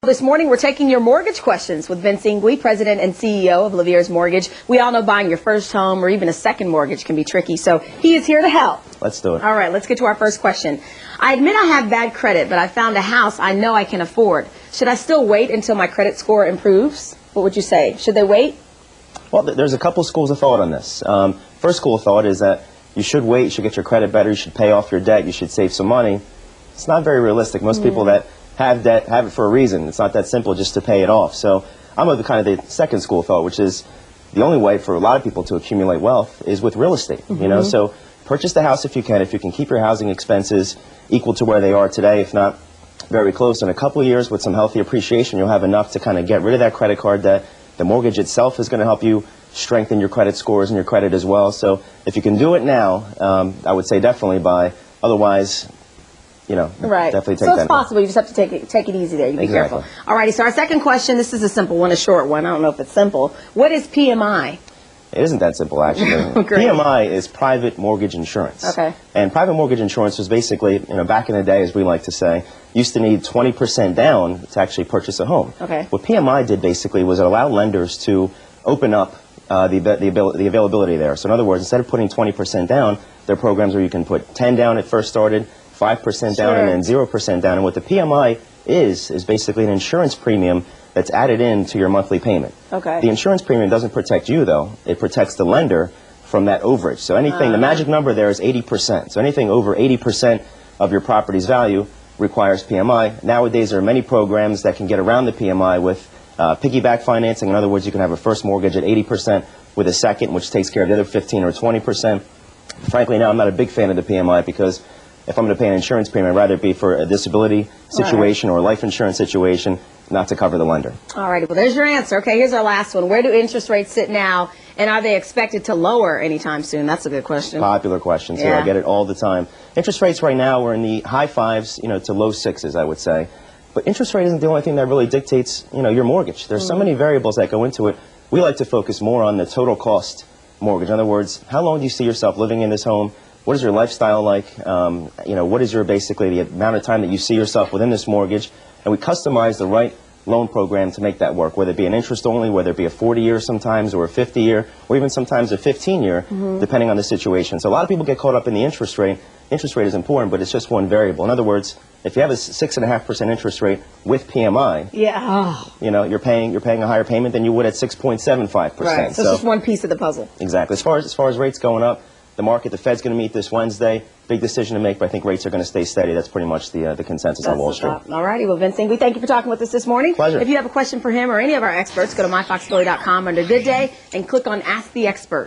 This morning, we're taking your mortgage questions with Vince Ingui, President and CEO of Lavier's Mortgage. We all know buying your first home or even a second mortgage can be tricky, so he is here to help. Let's do it. All right, let's get to our first question. I admit I have bad credit, but I found a house I know I can afford. Should I still wait until my credit score improves? What would you say? Should they wait? Well, there's a couple schools of thought on this. First school of thought is that you should wait, you should get your credit better, you should pay off your debt, you should save some money. It's not very realistic. Most people that have debt have it for a reason. It's not that simple just to pay it off. So I'm of the second school of thought, which is the only way for a lot of people to accumulate wealth is with real estate. You know, so purchase the house if you can. If you can keep your housing expenses equal to where they are today, if not very close, in a couple of years with some healthy appreciation, you'll have enough to kind of get rid of that credit card debt. The mortgage itself is going to help you strengthen your credit scores and your credit as well. So if you can do it now, I would say definitely buy. Otherwise, you know, definitely take that. So it's possible. You just have to take it easy there. You be careful. All righty. So our second question. This is a simple one, a short one. I don't know if it's simple. What is PMI? It isn't that simple, actually. PMI is private mortgage insurance. Okay. And private mortgage insurance was basically, you know, back in the day, as we like to say, used to need 20% down to actually purchase a home. Okay. What PMI did basically was it allowed lenders to open up the availability there. So in other words, instead of putting 20% down, there are programs where you can put 10 down at first started, 5% down, and then 0% down. And what the PMI is basically an insurance premium that's added into your monthly payment. Okay. The insurance premium doesn't protect you, though. It protects the lender from that overage. So anything, the magic number there is 80%. So anything over 80% of your property's value requires PMI. Nowadays, there are many programs that can get around the PMI with piggyback financing. In other words, you can have a first mortgage at 80% with a second, which takes care of the other 15 or 20%. Frankly, now I'm not a big fan of the PMI because if I'm going to pay an insurance premium, I'd rather it be for a disability situation or a life insurance situation, not to cover the lender. All righty. Well, there's your answer. Okay, here's our last one. Where do interest rates sit now, and are they expected to lower anytime soon? That's a good question. Popular question, too. I get it all the time. Interest rates right now are in the high fives, you know, to low sixes, I would say. But interest rate isn't the only thing that really dictates, you know, your mortgage. There's so many variables that go into it. We like to focus more on the total cost mortgage. In other words, how long do you see yourself living in this home? What is your lifestyle like? You know, what is your basically the amount of time that you see yourself within this mortgage? And we customize the right loan program to make that work, whether it be an interest only, whether it be a 40-year sometimes, or a 50-year, or even sometimes a 15-year, depending on the situation. So a lot of people get caught up in the interest rate. Interest rate is important, but it's just one variable. In other words, if you have a 6.5% interest rate with PMI, you know, you're paying a higher payment than you would at 6.75%. Right. So it's just one piece of the puzzle. Exactly. As far as rates going up, the market, the Fed's going to meet this Wednesday. Big decision to make, but I think rates are going to stay steady. That's pretty much the consensus on Wall Street. All righty. Well, Vince Ingui, thank you for talking with us this morning. Pleasure. If you have a question for him or any of our experts, go to myfoxphilly.com under Good Day and click on Ask the Expert.